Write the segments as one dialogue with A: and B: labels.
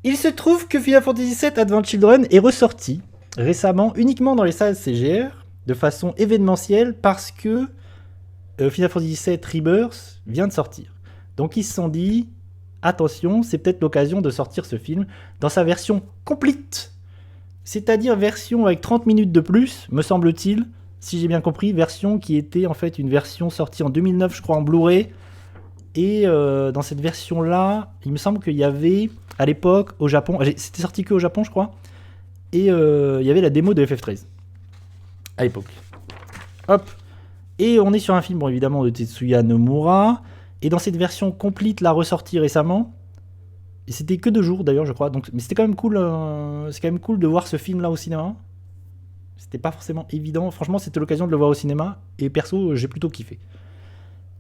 A: Il se trouve que Final Fantasy VII Advent Children est ressorti récemment uniquement dans les salles CGR de façon événementielle parce que Final Fantasy VII Rebirth vient de sortir. Donc ils se sont dit, attention, c'est peut-être l'occasion de sortir ce film dans sa version complete. C'est-à-dire version avec 30 minutes de plus, me semble-t-il, si j'ai bien compris, version qui était en fait une version sortie en 2009, je crois, en Blu-ray. Et dans cette version-là, il me semble qu'il y avait, à l'époque, au Japon, c'était sorti que au Japon, je crois, et il y avait la démo de FF13, à l'époque. Hop. Et on est sur un film, bon, évidemment, de Tetsuya Nomura, et dans cette version complète, la ressortie récemment, et c'était que 2 jours d'ailleurs, je crois, donc, mais c'était quand même cool, c'est quand même cool de voir ce film-là au cinéma. C'était pas forcément évident, franchement, c'était l'occasion de le voir au cinéma, et perso, j'ai plutôt kiffé.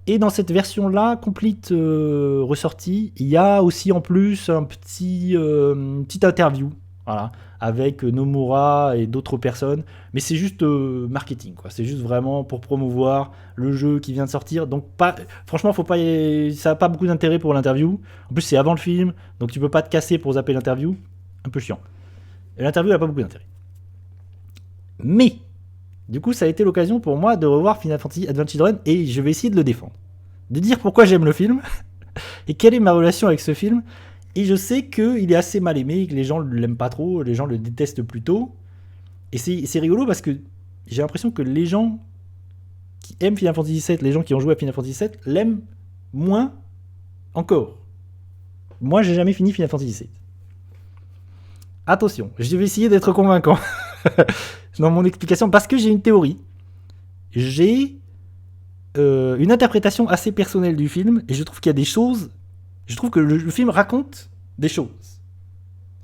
A: Et dans cette version-là, complète ressortie, il y a aussi en plus une petite interview, voilà, avec Nomura et d'autres personnes. Mais c'est juste marketing, quoi. C'est juste vraiment pour promouvoir le jeu qui vient de sortir. Donc pas, franchement, ça n'a pas beaucoup d'intérêt pour l'interview. En plus, c'est avant le film, donc tu peux pas te casser pour zapper l'interview. Un peu chiant. Et l'interview n'a pas beaucoup d'intérêt. Mais du coup, ça a été l'occasion pour moi de revoir Final Fantasy Advent Children et je vais essayer de le défendre. De dire pourquoi j'aime le film et quelle est ma relation avec ce film. Et je sais qu'il est assez mal aimé, que les gens ne l'aiment pas trop, les gens le détestent plutôt. Et c'est rigolo parce que j'ai l'impression que les gens qui aiment Final Fantasy VII, les gens qui ont joué à Final Fantasy VII, l'aiment moins encore. Moi, j'ai jamais fini Final Fantasy VII. Attention, je vais essayer d'être convaincant dans mon explication parce que j'ai une théorie. J'ai une interprétation assez personnelle du film et je trouve qu'il y a des choses. Je trouve que le film raconte des choses.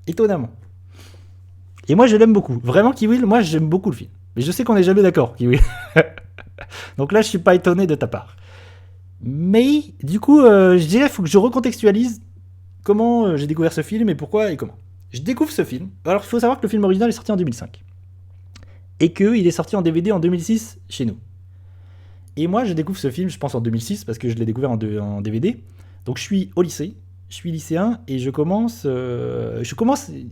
A: Étonnamment. Et moi je l'aime beaucoup. Vraiment, Kiwill, moi j'aime beaucoup le film. Mais je sais qu'on n'est jamais d'accord, Kiwill. Donc là je suis pas étonné de ta part. Mais du coup, je dirais qu'il faut que je recontextualise comment j'ai découvert ce film et pourquoi et comment. Je découvre ce film. Alors il faut savoir que le film original est sorti en 2005. Et qu'il est sorti en DVD en 2006 chez nous. Et moi, je découvre ce film, je pense en 2006, parce que je l'ai découvert en DVD. Donc je suis au lycée, je suis lycéen, et je commence...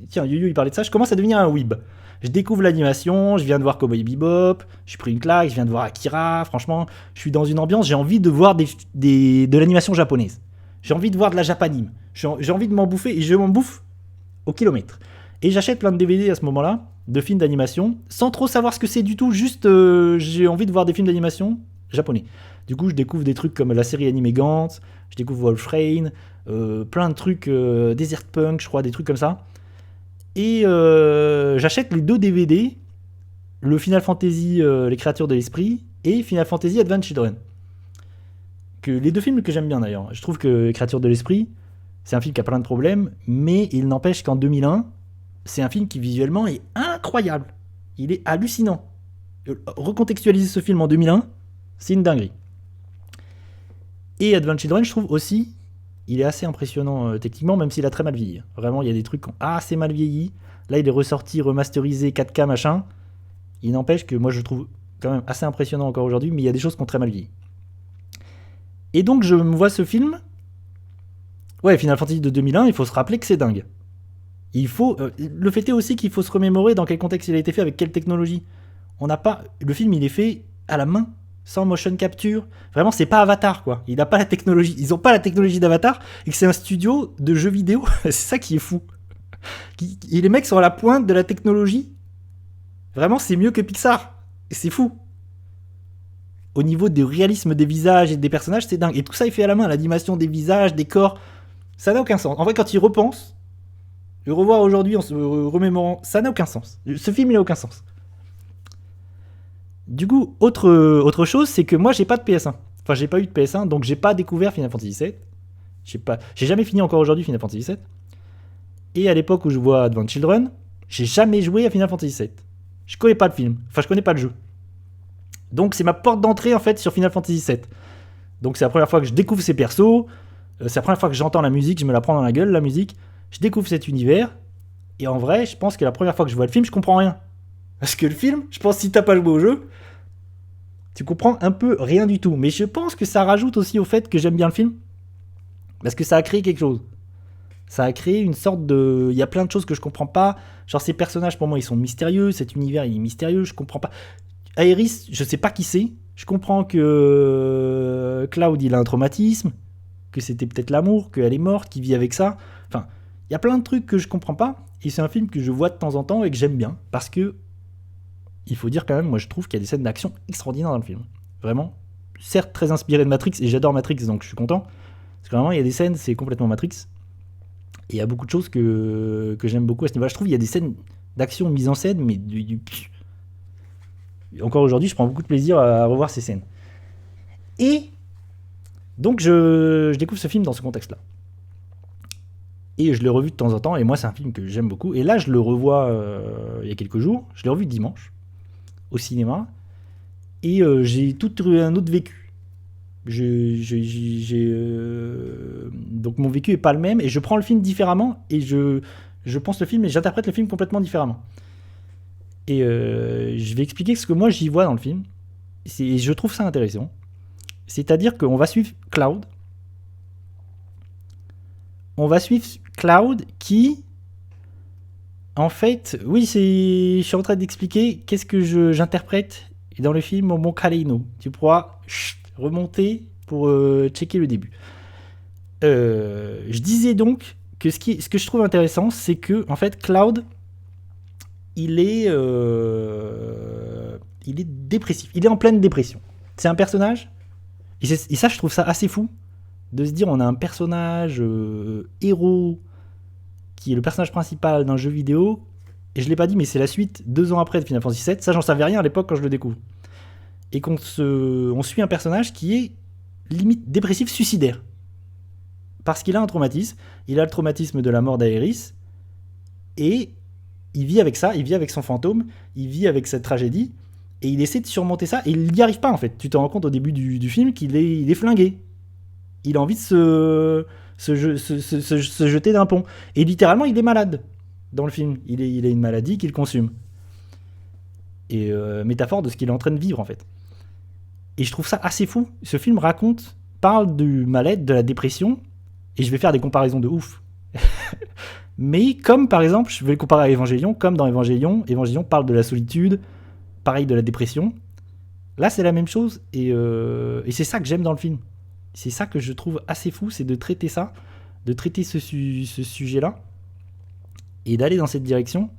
A: tiens, Yu-Yu, il parlait de ça, je commence à devenir un weeb. Je découvre l'animation, je viens de voir Cowboy Bebop, j'ai pris une claque, je viens de voir Akira, franchement, je suis dans une ambiance, j'ai envie de voir de l'animation japonaise. J'ai envie de voir de la japanime. J'ai envie de m'en bouffer, et je m'en bouffe au kilomètre. Et j'achète plein de DVD à ce moment-là, de films d'animation, sans trop savoir ce que c'est du tout, juste j'ai envie de voir des films d'animation japonais. Du coup, je découvre des trucs comme la série animée Gantz, je découvre Wolfrain, plein de trucs, Desert Punk, je crois, des trucs comme ça. Et j'achète les 2 DVD, le Final Fantasy Les Créatures de l'Esprit et Final Fantasy Advent Children. Les 2 films que j'aime bien d'ailleurs. Je trouve que Les Créatures de l'Esprit, c'est un film qui a plein de problèmes, mais il n'empêche qu'en 2001, c'est un film qui visuellement est incroyable. Il est hallucinant. Recontextualiser ce film en 2001, c'est une dinguerie. Et Advent Children, je trouve aussi, il est assez impressionnant techniquement, même s'il a très mal vieilli. Vraiment, il y a des trucs qui ont assez mal vieilli. Là, il est ressorti, remasterisé, 4K, machin. Il n'empêche que moi, je le trouve quand même assez impressionnant encore aujourd'hui, mais il y a des choses qui ont très mal vieilli. Et donc, je me vois ce film. Ouais, Final Fantasy de 2001, il faut se rappeler que c'est dingue. Il faut, le fait est aussi qu'il faut se remémorer dans quel contexte il a été fait, avec quelle technologie. On n'a pas, le film, il est fait à la main, sans motion capture. Vraiment, c'est pas Avatar, quoi. Il a pas la technologie. Ils ont pas la technologie d'Avatar et que c'est un studio de jeux vidéo. C'est ça qui est fou. Et les mecs sont à la pointe de la technologie. Vraiment, c'est mieux que Pixar. Et c'est fou. Au niveau du réalisme des visages et des personnages, c'est dingue. Et tout ça est fait à la main. L'animation des visages, des corps, ça n'a aucun sens. En vrai, quand ils repensent, le revoir aujourd'hui en se remémorant, ça n'a aucun sens. Ce film, il n'a aucun sens. Du coup, autre chose, c'est que moi, j'ai pas de PS1. Enfin, j'ai pas eu de PS1, donc j'ai pas découvert Final Fantasy VII. J'ai jamais fini encore aujourd'hui Final Fantasy VII. Et à l'époque où je vois Advent Children, j'ai jamais joué à Final Fantasy VII. Je connais pas le film. Enfin, je connais pas le jeu. Donc, c'est ma porte d'entrée, en fait, sur Final Fantasy VII. Donc, c'est la première fois que je découvre ces persos. C'est la première fois que j'entends la musique. Je me la prends dans la gueule, la musique. Je découvre cet univers. Et en vrai, je pense que la première fois que je vois le film, je comprends rien. Parce que le film, je pense que si t'as pas joué au jeu, tu comprends un peu rien du tout. Mais je pense que ça rajoute aussi au fait que j'aime bien le film. Parce que ça a créé quelque chose. Ça a créé une sorte de... Il y a plein de choses que je comprends pas. Genre, ces personnages, pour moi, ils sont mystérieux. Cet univers, il est mystérieux. Je comprends pas. Aerys, je sais pas qui c'est. Je comprends que Cloud, il a un traumatisme. Que c'était peut-être l'amour. Qu'elle est morte. Qu'il vit avec ça. Enfin, il y a plein de trucs que je comprends pas. Et c'est un film que je vois de temps en temps et que j'aime bien. Parce que, il faut dire quand même, moi, je trouve qu'il y a des scènes d'action extraordinaires dans le film. Vraiment. Certes, très inspiré de Matrix. Et j'adore Matrix, donc je suis content. Parce que vraiment, il y a des scènes, c'est complètement Matrix. Et il y a beaucoup de choses que j'aime beaucoup à ce niveau-là. Je trouve qu'il y a des scènes d'action mises en scène, mais encore aujourd'hui, je prends beaucoup de plaisir à revoir ces scènes. Et donc, je découvre ce film dans ce contexte-là. Et je l'ai revu de temps en temps, et moi, c'est un film que j'aime beaucoup. Et là, je le revois il y a quelques jours. Je l'ai revu dimanche, au cinéma. Et j'ai tout un autre vécu. Donc mon vécu est pas le même et je prends le film différemment et je pense le film et j'interprète le film complètement différemment. Et je vais expliquer ce que moi j'y vois dans le film. Je trouve ça intéressant. C'est-à-dire qu'on va suivre Cloud. On va suivre Cloud qui, en fait, oui, je suis en train d'expliquer qu'est-ce que j'interprète dans le film mon Kaleino. Tu pourras remonter pour checker le début. Je disais donc que ce que je trouve intéressant, c'est que en fait Cloud, il est dépressif. Il est en pleine dépression. C'est un personnage. Et ça, je trouve ça assez fou de se dire on a un personnage héros qui est le personnage principal d'un jeu vidéo. Et je l'ai pas dit, mais c'est la suite 2 ans après de Final Fantasy VII. Ça, j'en savais rien à l'époque quand je le découvre. Et on suit un personnage qui est limite dépressif, suicidaire. Parce qu'il a un traumatisme. Il a le traumatisme de la mort d'Aerys. Et il vit avec ça, il vit avec son fantôme, il vit avec cette tragédie. Et il essaie de surmonter ça. Et il n'y arrive pas, en fait. Tu te rends compte au début du film qu'il est flingué. Il a envie de se jeter d'un pont. Et littéralement, il est malade dans le film. Il a une maladie qu'il consume. Et métaphore de ce qu'il est en train de vivre, en fait. Et je trouve ça assez fou. Ce film parle du mal-être, de la dépression. Et je vais faire des comparaisons de ouf. Mais comme par exemple, je vais le comparer à Evangelion, comme dans Evangelion parle de la solitude, pareil de la dépression. Là, c'est la même chose. Et c'est ça que j'aime dans le film. C'est ça que je trouve assez fou, c'est de traiter ça, de traiter ce sujet-là, et d'aller dans cette direction.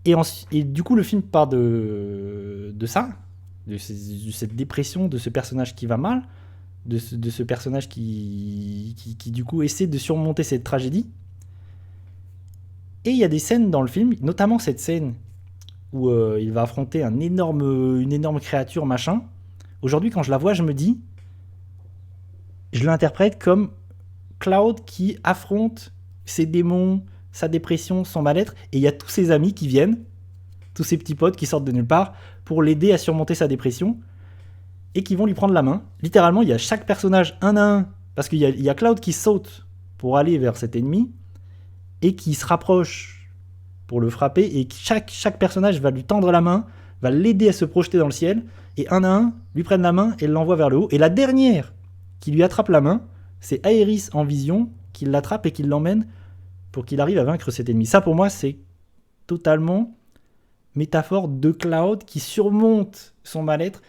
A: Et du coup, le film part de ça, de cette dépression, de ce personnage qui va mal, de ce personnage qui du coup essaie de surmonter cette tragédie. Et il y a des scènes dans le film, notamment cette scène où il va affronter une énorme créature, machin. Aujourd'hui, quand je la vois, je me dis, je l'interprète comme Cloud qui affronte ses démons, sa dépression, son mal-être, et il y a tous ses amis qui viennent, tous ses petits potes qui sortent de nulle part, pour l'aider à surmonter sa dépression, et qui vont lui prendre la main. Littéralement, il y a chaque personnage un à un, parce qu'il y a Cloud qui saute pour aller vers cet ennemi, et qui se rapproche pour le frapper, et chaque personnage va lui tendre la main, va l'aider à se projeter dans le ciel, et un à un, lui prennent la main et l'envoient vers le haut. Et la dernière qui lui attrape la main, c'est Aerys en vision, qui l'attrape et qui l'emmène pour qu'il arrive à vaincre cet ennemi. Ça, pour moi, c'est totalement métaphore de Cloud qui surmonte son mal-être,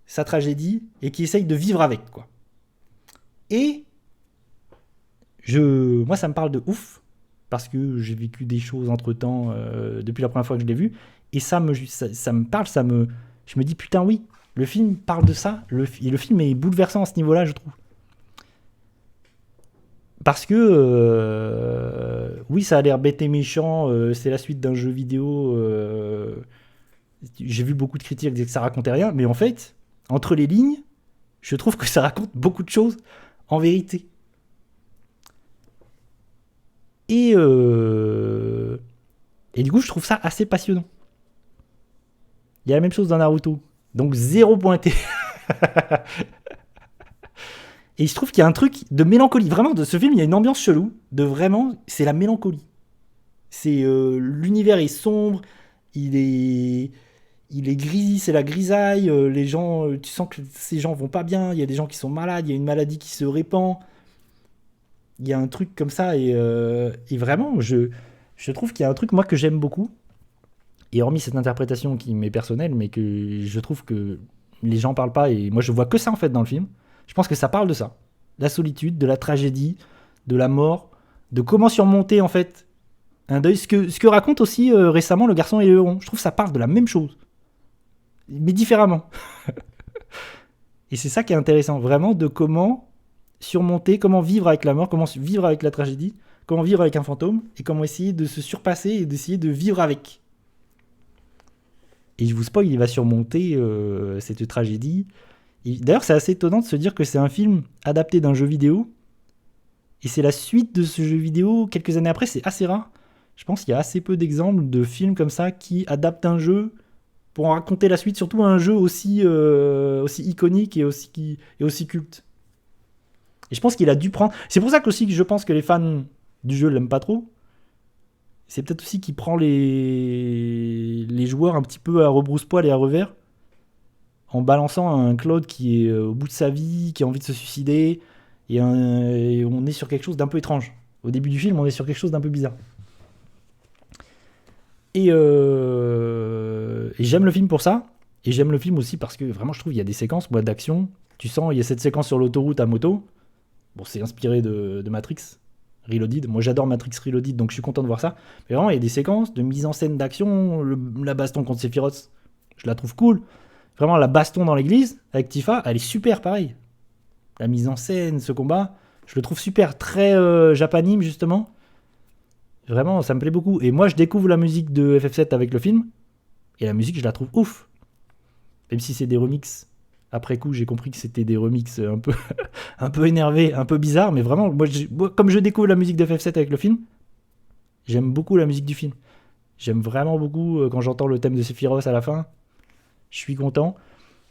A: sa tragédie, et qui essaye de vivre avec, quoi. Et moi, ça me parle de ouf, parce que j'ai vécu des choses entre-temps, depuis la première fois que je l'ai vu, et ça me parle, je me dis, putain, oui, le film parle de ça, et le film est bouleversant à ce niveau-là, je trouve. Parce que, oui, ça a l'air bête et méchant, c'est la suite d'un jeu vidéo, j'ai vu beaucoup de critiques qui disaient que ça racontait rien, mais en fait, entre les lignes, je trouve que ça raconte beaucoup de choses en vérité. Et du coup, je trouve ça assez passionnant. Il y a la même chose dans Naruto. Donc, 0 pointé. Et je trouve qu'il y a un truc de mélancolie. Vraiment, de ce film, il y a une ambiance chelou. C'est la mélancolie. L'univers est sombre. Il est gris, c'est la grisaille. Les gens, tu sens que ces gens vont pas bien. Il y a des gens qui sont malades. Il y a une maladie qui se répand. Il y a un truc comme ça, et vraiment, je trouve qu'il y a un truc, moi, que j'aime beaucoup. Et hormis cette interprétation qui m'est personnelle, mais que je trouve que les gens parlent pas, et moi, je vois que ça, en fait, dans le film. Je pense que ça parle de ça. De la solitude, de la tragédie, de la mort, de comment surmonter, en fait, un deuil. Ce que raconte aussi récemment Le Garçon et le Héron. Je trouve que ça parle de la même chose, mais différemment. Et c'est ça qui est intéressant, vraiment, de comment surmonter, comment vivre avec la mort, comment vivre avec la tragédie, comment vivre avec un fantôme, et comment essayer de se surpasser et d'essayer de vivre avec. Et je vous spoil, il va surmonter cette tragédie. Et d'ailleurs, c'est assez étonnant de se dire que c'est un film adapté d'un jeu vidéo, et c'est la suite de ce jeu vidéo quelques années après. C'est assez rare. Je pense qu'il y a assez peu d'exemples de films comme ça qui adaptent un jeu pour en raconter la suite, surtout un jeu aussi iconique et aussi culte. Et je pense qu'il a dû prendre. C'est pour ça qu'aussi que je pense que les fans du jeu l'aiment pas trop. C'est peut-être aussi qu'il prend les joueurs un petit peu à rebrousse-poil et à revers, en balançant un Claude qui est au bout de sa vie, qui a envie de se suicider, et on est sur quelque chose d'un peu étrange. Au début du film, on est sur quelque chose d'un peu bizarre. Et j'aime le film pour ça, et j'aime le film aussi parce que vraiment, je trouve, il y a des séquences d'action. Tu sens, il y a cette séquence sur l'autoroute à moto. Bon, c'est inspiré de Matrix Reloaded. Moi, j'adore Matrix Reloaded, donc je suis content de voir ça. Mais vraiment, il y a des séquences de mise en scène d'action. La baston contre Sephiroth, je la trouve cool. Vraiment, la baston dans l'église avec Tifa, elle est super, pareil. La mise en scène, ce combat, je le trouve super, très japanime, justement. Vraiment, ça me plaît beaucoup. Et moi, je découvre la musique de FF7 avec le film. Et la musique, je la trouve ouf. Même si c'est des remixes. Après coup, j'ai compris que c'était des remixes un peu, un peu énervés, un peu bizarres. Mais vraiment, moi, comme je découvre la musique de FF7 avec le film, j'aime beaucoup la musique du film. J'aime vraiment beaucoup quand j'entends le thème de Sephiroth à la fin. Je suis content.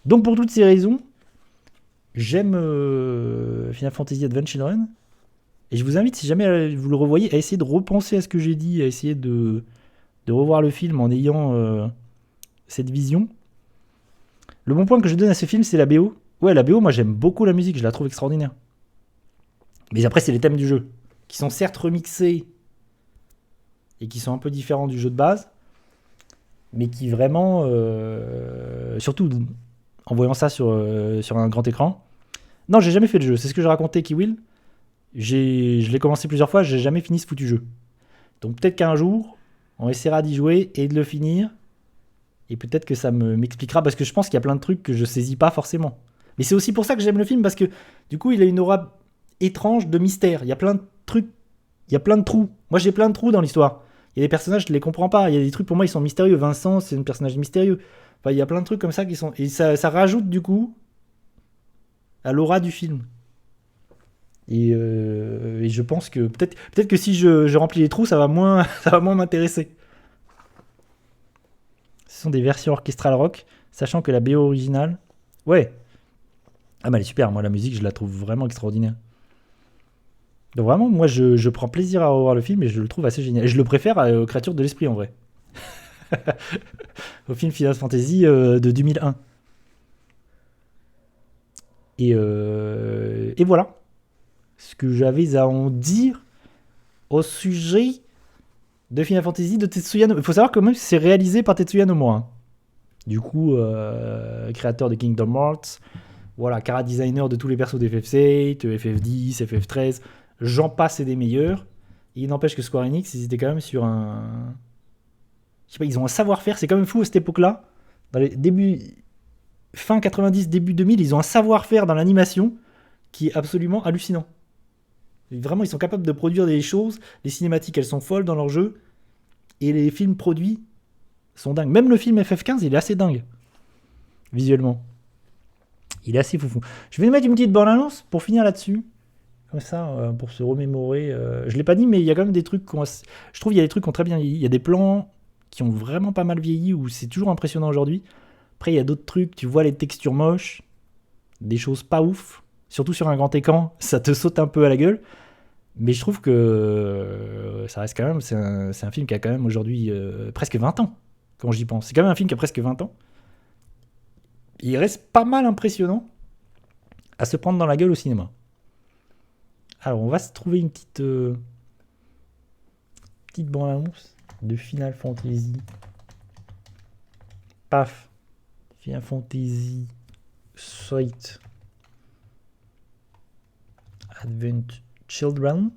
A: Donc, pour toutes ces raisons, j'aime Final Fantasy Adventure Run. Et je vous invite, si jamais vous le revoyez, à essayer de repenser à ce que j'ai dit, à essayer de revoir le film en ayant cette vision. Le bon point que je donne à ce film, c'est la BO. Ouais, la BO, moi j'aime beaucoup la musique, je la trouve extraordinaire. Mais après, c'est les thèmes du jeu, qui sont certes remixés et qui sont un peu différents du jeu de base, mais qui vraiment, surtout en voyant ça sur un grand écran. Non, j'ai jamais fait le jeu, c'est ce que j'ai raconté, Kiwill. Je l'ai commencé plusieurs fois, j'ai jamais fini ce foutu jeu. Donc peut-être qu'un jour, on essaiera d'y jouer et de le finir. Et peut-être que ça m'expliquera, parce que je pense qu'il y a plein de trucs que je saisis pas forcément. Mais c'est aussi pour ça que j'aime le film, parce que du coup, il a une aura étrange de mystère. Il y a plein de trucs, il y a plein de trous. Moi, j'ai plein de trous dans l'histoire. Il y a des personnages, je les comprends pas. Il y a des trucs, pour moi, ils sont mystérieux. Vincent, c'est un personnage mystérieux. Enfin, il y a plein de trucs comme ça qui sont... Et ça rajoute, du coup, à l'aura du film. Et je pense que peut-être que si je remplis les trous, ça va moins, ça va moins m'intéresser. Ce sont des versions orchestrales rock, sachant que la BO originale... Ouais. Ah, mais elle est super. Moi, la musique, je la trouve vraiment extraordinaire. Donc vraiment, moi, je prends plaisir à revoir le film et je le trouve assez génial. Et je le préfère aux Créatures de l'Esprit, en vrai. Au film Final Fantasy de 2001. Et voilà ce que j'avais à en dire au sujet de Final Fantasy de Tetsuya Nomura. Il faut savoir que même c'est réalisé par Tetsuya Nomura. Du coup, créateur de Kingdom Hearts, voilà, cara designer de tous les persos d'FF7, FF10, FF13, j'en passe et des meilleurs. Et il n'empêche que Square Enix, ils étaient quand même sur un... Je sais pas, ils ont un savoir-faire, c'est quand même fou à cette époque-là. Dans les débuts... Fin 90, début 2000, ils ont un savoir-faire dans l'animation qui est absolument hallucinant. Vraiment, ils sont capables de produire des choses. Les cinématiques, elles sont folles dans leur jeu. Et les films produits sont dingues. Même le film FF15, il est assez dingue. Visuellement. Il est assez foufou. Je vais mettre une petite bande-annonce pour finir là-dessus. Comme ça, pour se remémorer. Je l'ai pas dit, mais il y a quand même des trucs... Je trouve qu'il y a des trucs qui ont très bien vieilli. Il y a des plans qui ont vraiment pas mal vieilli, où c'est toujours impressionnant aujourd'hui. Après, il y a d'autres trucs. Tu vois les textures moches. Des choses pas ouf. Surtout sur un grand écran, ça te saute un peu à la gueule. Mais je trouve que ça reste quand même... C'est un film qui a quand même aujourd'hui presque 20 ans, quand j'y pense. C'est quand même un film qui a presque 20 ans. Il reste pas mal impressionnant à se prendre dans la gueule au cinéma. Alors, on va se trouver une petite bande-annonce de Final Fantasy. Paf. Final Fantasy Site Advent Children.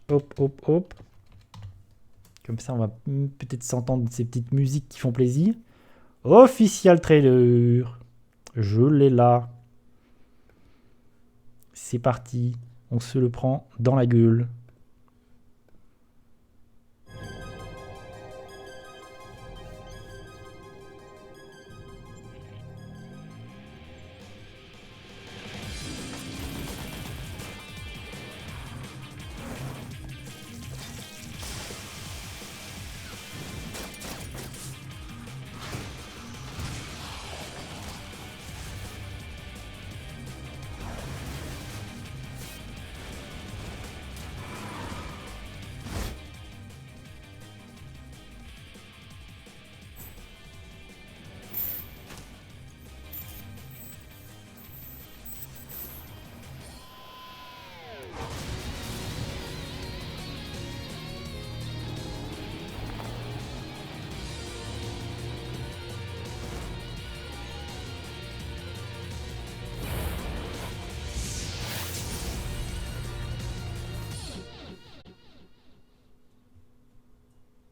A: Hop, hop, hop. Comme ça, on va peut-être s'entendre ces petites musiques qui font plaisir. Official trailer. Je l'ai là. C'est parti. On se le prend dans la gueule.